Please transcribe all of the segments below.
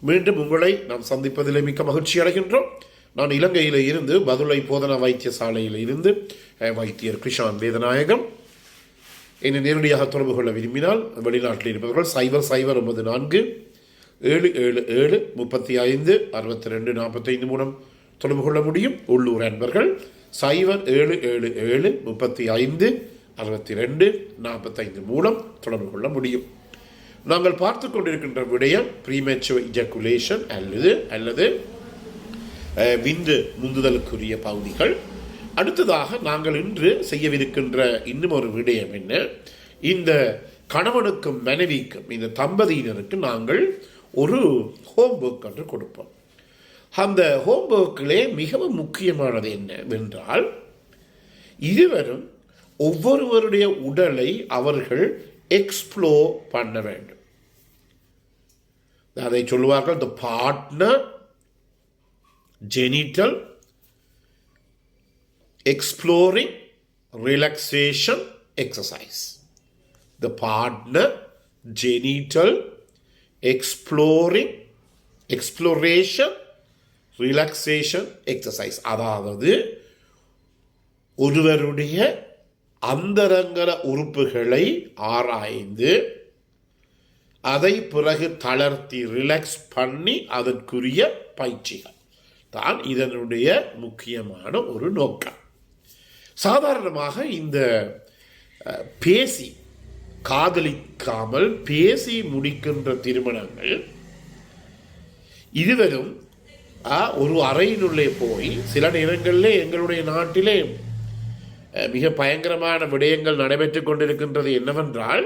மீண்டும் உங்களை நாம் சந்திப்பதில் மிக்க மகிழ்ச்சி அடைகின்றோம். நான் இலங்கையில் இருந்து பதுளை போதனா வைத்தியசாலையில் இருந்து வைத்தியர் கிருஷான் வேதநாயகம். என்னை நேரடியாக தொடர்பு கொள்ள விரும்பினால் வெளிநாட்டில் இருப்பவர்கள் 007477356245 மூலம் தொடர்பு கொள்ள முடியும். உள்ளூர் அன்பர்கள் 0777356245 மூலம் தொடர்பு கொள்ள முடியும். நாங்கள் பார்த்து கொண்டிருக்கின்ற விடயம் ப்ரீமெச்சுவர் இஜக்குலேஷன் அல்லது விந்து முந்துதலுக்குரிய பகுதிகள். அடுத்ததாக நாங்கள் இன்று செய்யவிருக்கின்ற இன்னும் ஒரு விடயம் என்ன, இந்த கணவனுக்கும் மனைவிக்கும் இந்த தம்பதியினருக்கு நாங்கள் ஒரு ஹோம்ஒர்க் என்று கொடுப்போம். அந்த ஹோம்ஒர்க்கிலே மிகவும் முக்கியமானது என்னவென்றால், இருவரும் ஒவ்வொருவருடைய உடலை அவர்கள் எக்ஸ்ப்ளோர் பண்ண வேண்டும். அதை சொல்லுவார்கள் the partner genital exploring relaxation exercise. The partner genital exploration relaxation exercise. அதாவது ஒருவருடைய அந்தரங்கர உறுப்புகளை ஆராய்ந்து அதை பிறகு தளர்த்தி ரிலாக்ஸ் பண்ணி அதற்குரிய பயிற்சிகள் தான் இதனுடைய முக்கியமான ஒரு நோக்கம். சாதாரணமாக இந்த பேசி காதலிக்காமல் பேசி முடிக்கின்ற திருமணங்கள் இருவரும் ஒரு அறையினுள்ளே போய், சில நேரங்களிலே எங்களுடைய நாட்டிலே மிக பயங்கரமான விடயங்கள் நடைபெற்றுக் கொண்டிருக்கின்றது. என்னவென்றால்,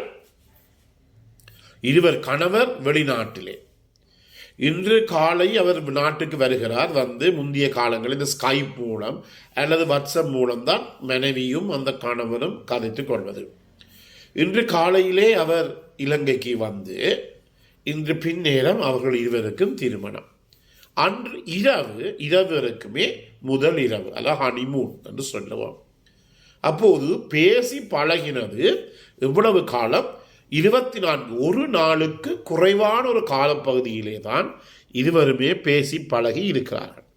இருவர் கணவர் வெளிநாட்டிலே, இன்று காலை அவர் நாட்டுக்கு வருகிறார். வந்து முந்தைய காலங்களில் இந்த ஸ்கைப் மூலம் அல்லது வாட்ஸ்அப் மூலம்தான் மனைவியும் அந்த கணவனும் கதைத்துக் கொள்வது. இன்று காலையிலே அவர் இலங்கைக்கு வந்து இன்று பின்னேரம் அவர்கள் இருவருக்கும் திருமணம். அன்று இரவருக்குமே முதல் இரவு, அதாவது ஹனிமூன் என்று சொல்லுவோம். அப்போது பேசி பழகினது எவ்வளவு காலம்? 24, ஒரு நாளுக்கு குறைவான ஒரு காலப்பகுதியிலே தான் இருவருமே பேசி பழகி இருக்கிறார்கள்.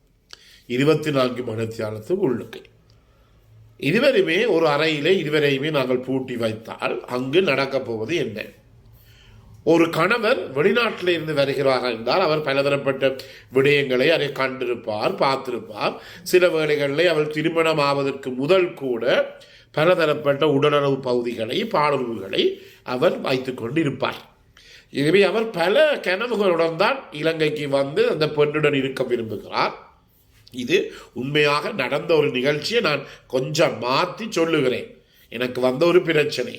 24 மணித்தியாலத்துக்கு உள்ளுக்கு இருவருமே ஒரு அறையிலே இருவரையுமே நாங்கள் பூட்டி வைத்தால் அங்கு நடக்கப் போவது என்ன? ஒரு கணவர் வெளிநாட்டில் இருந்து வருகிறார்கள் என்றால் அவர் பலதரப்பட்ட விடயங்களை அதை கண்டிருப்பார், பார்த்திருப்பார். சில வேளைகளில் அவர் திருமணம் ஆவதற்கு முதல் கூட பலதரப்பட்ட உடலுறவு பகுதிகளை, பாலுறவுகளை அவர் வைத்துக் கொண்டு இருப்பார். எனவே அவர் பல கனவுகளுடன் தான் இலங்கைக்கு வந்து அந்த பெண்ணுடன் இருக்க விரும்புகிறார். இது உண்மையாக நடந்த ஒரு நிகழ்ச்சியை நான் கொஞ்சம் மாற்றி சொல்லுகிறேன். எனக்கு வந்த ஒரு பிரச்சனை.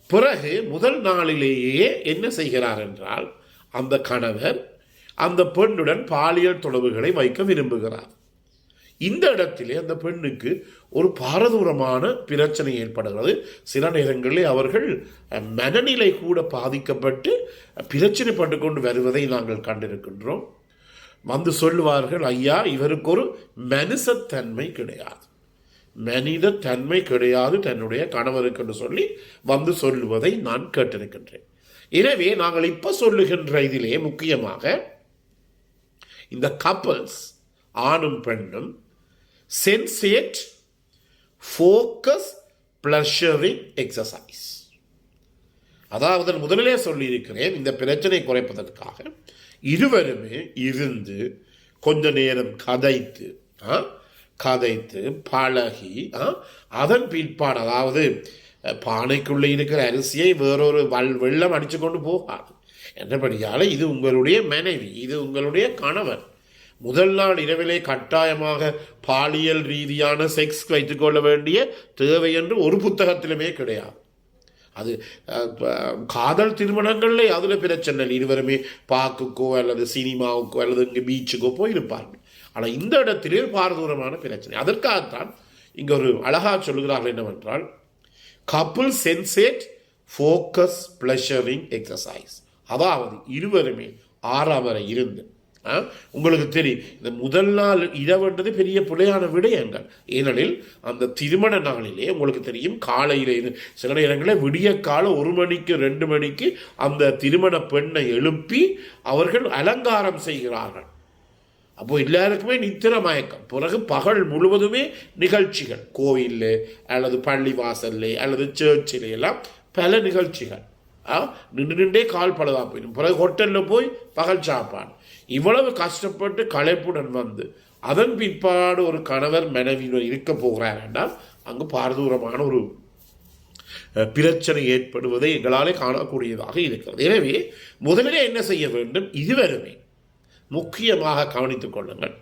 பிறகு முதல் நாளிலேயே என்ன செய்கிறார் என்றால், அந்த கணவர் அந்த பெண்ணுடன் பாலியல் தொடர்புகளை வைக்க விரும்புகிறார். இந்த இடத்திலே அந்த பெண்ணுக்கு ஒரு பாரதூரமான பிரச்சனை ஏற்படுகிறது. சில நேரங்களில் அவர்கள் மனநிலை கூட பாதிக்கப்பட்டு பிரச்சனைப்பட்டு கொண்டு வருவதை நாங்கள் கண்டிருக்கின்றோம். வந்து சொல்லுவார்கள், ஐயா, இவருக்கு ஒரு மனுஷத்தன்மை கிடையாது, மனித தன்மை கிடையாது தன்னுடைய கணவருக்கு என்று சொல்லி வந்து சொல்லுவதை நான் கேட்டிருக்கின்றேன். எனவே நாங்கள் இப்ப சொல்லுகின்ற இதிலே முக்கியமாக இந்த கப்பல்ஸ், ஆணும் பெண்ணும், சென்சேட் ஃபோக்கஸ் பிளஷரிங் எக்ஸசைஸ். அதாவது முதலிலே சொல்லியிருக்கிறேன், இந்த பிரச்சனை குறைப்பதற்காக இருவருமே இருந்து கொஞ்ச நேரம் கதைத்து பழகி அதன் பிற்பாடு, அதாவது பானைக்குள்ளே இருக்கிற அரிசியை வேறொரு வெள்ளம் அடித்து கொண்டு போகாது. என்னபடியால் இது உங்களுடைய மனைவி, இது உங்களுடைய கணவன். முதல் நாள் இரவிலே கட்டாயமாக பாலியல் ரீதியான செக்ஸ் வைத்துக்கொள்ள வேண்டிய தேவை என்று ஒரு புத்தகத்திலுமே கிடையாது. அது காதல் திருமணங்களில் அதில் பிரச்சனை. இருவருமே பார்க்குக்கோ அல்லது சினிமாவுக்கோ அல்லது இங்கே பீச்சுக்கோ போயிருப்பார்கள். ஆனால் இந்த இடத்திலே பாரதூரமான பிரச்சனை. அதற்காகத்தான் இங்கே ஒரு அழகா சொல்லுகிறார்கள் என்னவென்றால், கப்புள் சென்சேட் ஃபோக்கஸ் பிளஷரிங் எக்ஸசைஸ். அதாவது இருவருமே 6 வரை இருந்து உங்களுக்கு தெரியும் இந்த முதல் நாள் இரவுன்றது பெரிய பிள்ளையான விடயங்கள். ஏனெனில் அந்த திருமண நாளிலே உங்களுக்கு தெரியும் காலையில் சில நேரங்களில் விடிய கால 1 மணிக்கு 2 மணிக்கு அந்த திருமண பெண்ணை எழுப்பி அவர்கள் அலங்காரம் செய்கிறார்கள். அப்போ எல்லாருக்குமே நித்திர மயக்கம். பிறகு பகல் முழுவதுமே நிகழ்ச்சிகள், கோயிலில் அல்லது பள்ளி வாசல்ல அல்லது சர்ச்சில் எல்லாம் பல நிகழ்ச்சிகள். நின்றே கால் பழுதா போயிடும். பிறகு ஹோட்டலில் போய் பகல் சாப்பாடு. இவ்வளவு கஷ்டப்பட்டு களைப்புடன் வந்து அதன் பிற்பாடு ஒரு கணவர் மனைவியுடன் இருக்க போகிறார் என்றால் அங்கு பாரதூரமான ஒரு பிரச்சனை ஏற்படுவதை எங்களாலே காணக்கூடியதாக இருக்கிறது. எனவே முதலிலே என்ன செய்ய வேண்டும்? இதுவருமே முக்கியமாக கவனித்துக் கொள்ளுங்கள்.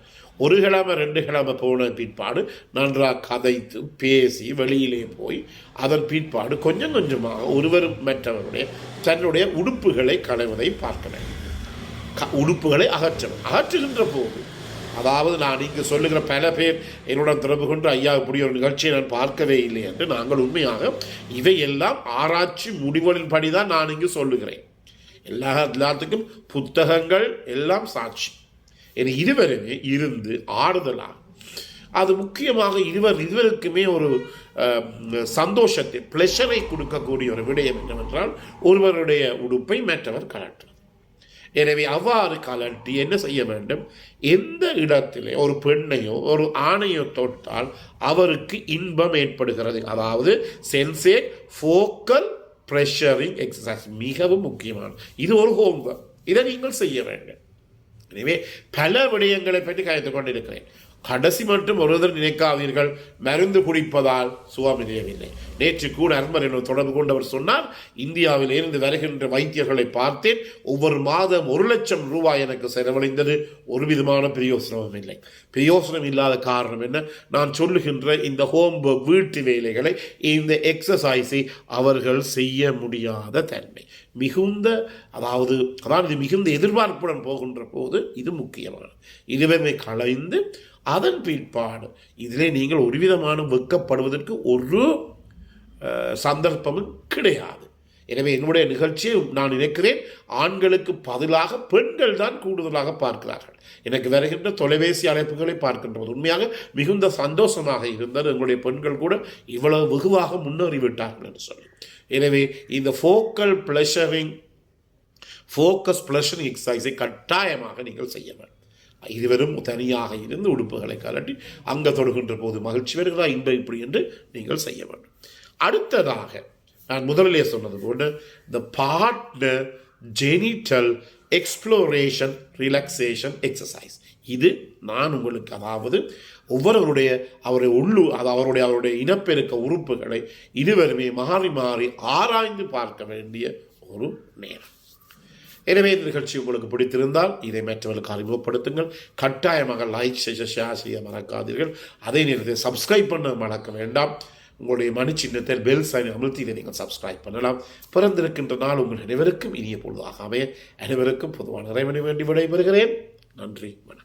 1 கிழமை 2 கிழமை போன பிற்பாடு நன்றாக கதைத்து பேசி வெளியிலே போய் அதன் பிற்பாடு கொஞ்சம் கொஞ்சமாக ஒருவரும் மற்றவருடைய தன்னுடைய உடுப்புகளை களைவதை பார்க்க வேண்டும். உடுப்புகளை அகற்றுகின்ற போது, அதாவது நான் இங்கு சொல்லுகிற பல பேர் என்னுடன் தொடர்பு கொண்டு ஐயா இப்படி ஒரு நிகழ்ச்சியை நான் பார்க்கவே இல்லை என்று நாங்கள் உண்மையாக இவையெல்லாம் ஆராய்ச்சி முடிவுகளின்படி தான் நான் இங்கு சொல்லுகிறேன். எல்லாத்துக்கும் புத்தகங்கள் எல்லாம் சாட்சி. என இருவருமே இருந்து ஆறுதலாக, அது முக்கியமாக இருவருக்குமே ஒரு சந்தோஷத்தை பிளஷரை கொடுக்கக்கூடிய ஒரு விடயம் என்னவென்றால் ஒருவருடைய உடுப்பை மற்றவர் கலட்டுறது. எனவே அவ்வாறு கலட்டி என்ன செய்ய வேண்டும்? எந்த இடத்திலே ஒரு பெண்ணையோ ஒரு ஆணையோ தொட்டால் அவருக்கு இன்பம் ஏற்படுகிறது. அதாவது சென்சேட் ஃபோக்கல் ப்ரெஷரிங் எக்ஸசைஸ் மிகவும் முக்கியமானது. இது ஒரு ஹோம்வொர்க். இதை நீங்கள் செய்ய வேண்டும். எனவே பல விடயங்களை பற்றி கருத்துக் கொண்டிருக்கிறேன். கடைசி மட்டும் ஒருவர் நினைக்காதீர்கள் மருந்து குடிப்பதால் சுகமில்லை. நேற்று கூட அன்பர் என்னோட தொடர்பு கொண்டவர் சொன்னார், இந்தியாவில் இருந்து வருகின்ற வைத்தியர்களை பார்த்தேன், ஒவ்வொரு மாதம் 1 லட்சம் ரூபாய் எனக்கு செலவழிந்தது, ஒரு விதமான பிரயோசனமும் இல்லை. பிரயோசனம் இல்லாத காரணம் என்ன? நான் சொல்லுகின்ற இந்த ஹோம் வீட்டு வேலைகளை, இந்த எக்ஸசைஸை அவர்கள் செய்ய முடியாத தன்மை அதாவது இது மிகுந்த எதிர்பார்ப்புடன் போகின்ற போது இது முக்கியமானது. இதுவே களைந்து அதன் பிற்பாடு இதிலே நீங்கள் ஒரு விதமான வெட்கப்படுவதற்கு ஒரு சந்தர்ப்பமும் கிடையாது. எனவே என்னுடைய நிகழ்ச்சியை நான் நினைக்கிறேன் ஆண்களுக்கு பதிலாக பெண்கள் தான் கூடுதலாக பார்க்கிறார்கள். எனக்கு வருகின்ற தொலைபேசி அழைப்புகளை பார்க்கின்ற போது உண்மையாக மிகுந்த சந்தோஷமாக இருந்தது. எங்களுடைய பெண்கள் கூட இவ்வளவு வெகுவாக முன்னேறிவிட்டார்கள் என்று சொல்லி. எனவே இந்த ஃபோக்கஸ் ப்ளஷரிங் எக்ஸசைஸை கட்டாயமாக நீங்கள் செய்ய வேண்டும். இருவரும் தனியாக இருந்து உடுப்புகளை கலட்டி அங்க தொடுகின்ற போது மகிழ்ச்சி வருகிறதா இன்பம் இப்படி என்று நீங்கள் செய்ய வேண்டும். அடுத்ததாக நான் முதலிலே சொன்னது போல the partner genital exploration relaxation exercise. இது நான் உங்களுக்கு, அதாவது ஒவ்வொருவருடைய அவருடைய இனப்பெருக்க உறுப்புகளை இருவருமே மாறி மாறி ஆராய்ந்து பார்க்க வேண்டிய ஒரு நேரம். எனவே இந்த நிகழ்ச்சி உங்களுக்கு பிடித்திருந்தால் இதை மற்றவர்களுக்கு அறிமுகப்படுத்துங்கள். கட்டாயமாக லைக் செய்ய, ஷேர் செய்ய மறக்காதீர்கள். அதே நேரத்தில் சப்ஸ்கிரைப் பண்ண மறக்க வேண்டாம். உங்களுடைய மணி சின்னத்தில் பெல் சைனை அமர்த்தி இதை நீங்கள் சப்ஸ்கிரைப் பண்ணலாம். பிறந்திருக்கின்ற நாள் உங்கள் அனைவருக்கும் இனிய பொழுதாக அமைய அனைவருக்கும் பொதுவான இறைவனை வேண்டி விடைபெறுகிறேன். நன்றி, வணக்கம்.